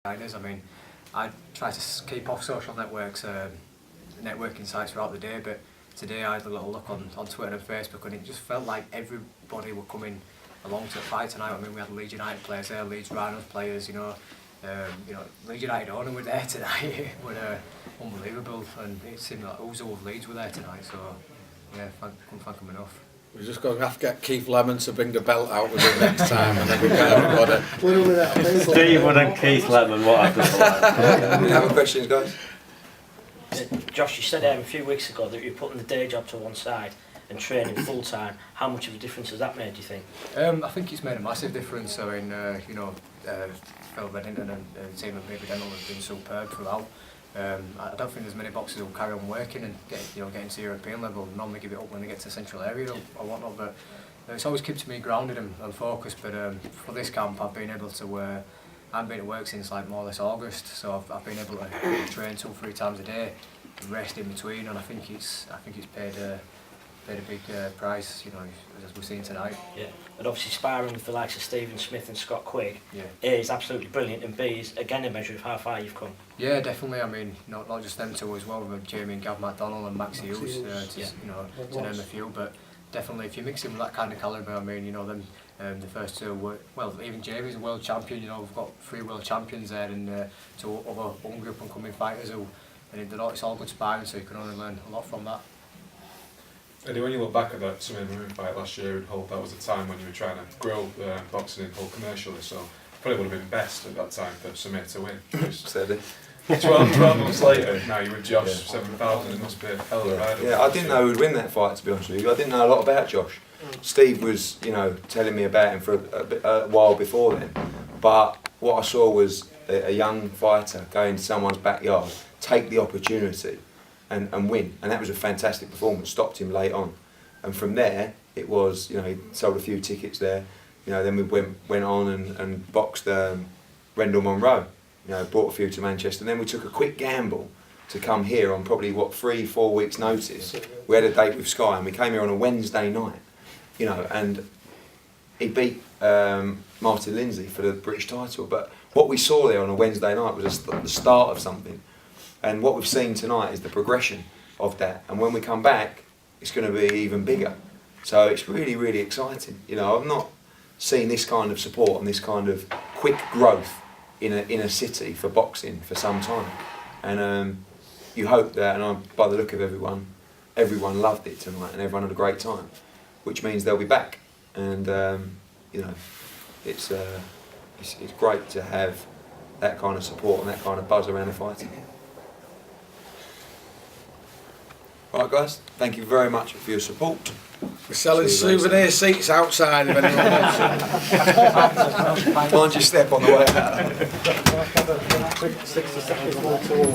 I mean, I try to keep off social networks, networking sites throughout the day, but today I had a little look on Twitter and Facebook, and it just felt like everybody were coming along to the fight tonight. I mean, we had Leeds United players there, Leeds Rhinos players, Leeds United owner were there tonight. It was unbelievable, and it seemed like Uzo of Leeds were there tonight, so yeah, couldn't thank them enough. We're just going to have to get Keith Lemon to bring the belt out with him next time, and then we get everybody. Stephen and Keith Lemon, what happened to that? Any other questions, guys? Josh, you said a few weeks ago that you're putting the day job to one side and training full time. How much of a difference has that made, do you think? I think it's made a massive difference. I mean, Phil Reddington and the team at Dental have been superb throughout. I don't think there's many boxers who will carry on working and getting to European level. Normally give it up when they get to the central area or whatnot, but it's always kept me grounded and focused. But for this camp, I've been able to. I haven't been at work since like more or less August, so I've been able to train 2-3 times a day, rest in between, and I think it's paid a big price, as we've seen tonight. Yeah, and obviously sparring with the likes of Stephen Smith and Scott Quigg, yeah, A is absolutely brilliant, and B is again a measure of how far you've come. Yeah, definitely. I mean, not just them two as well, with Jamie and Gav McDonnell and Max Hughes, to name a few. But definitely, if you mix in with that kind of calibre, I mean, them the first two were, well, even Jamie's a world champion. We've got 3 world champions there, and 2 other hungry up and coming fighters who, and it's all good sparring, so you can only learn a lot from that. Eddie, when you look back at that Summer Maroon fight last year in Hull, that was a time when you were trying to grow boxing in Hull commercially, so probably would have been best at that time for Summer to win. Steady. 12 months later, now you're with Josh, 7,000, it must be a hell of a ride. Yeah, I didn't know who'd win that fight, to be honest with you. I didn't know a lot about Josh. Steve was, telling me about him for a while before then, but what I saw was a young fighter go into someone's backyard, take the opportunity and win, and that was a fantastic performance. Stopped him late on, and from there it was, he sold a few tickets there. Then we went on and boxed Rendell Monroe. Brought a few to Manchester, and then we took a quick gamble to come here on probably 3-4 weeks' notice. We had a date with Sky, and we came here on a Wednesday night. And he beat Martin Lindsay for the British title. But what we saw there on a Wednesday night was the start of something. And what we've seen tonight is the progression of that. And when we come back, it's going to be even bigger. So it's really, really exciting. I've not seen this kind of support and this kind of quick growth in a city for boxing for some time. And you hope that, and by the look of everyone loved it tonight, and everyone had a great time, which means they'll be back. And it's great to have that kind of support and that kind of buzz around the fighting. Right, guys, thank you very much for your support. We're selling souvenir seats outside if anyone wants them. Mind your step on the way out. 60 seconds more to all.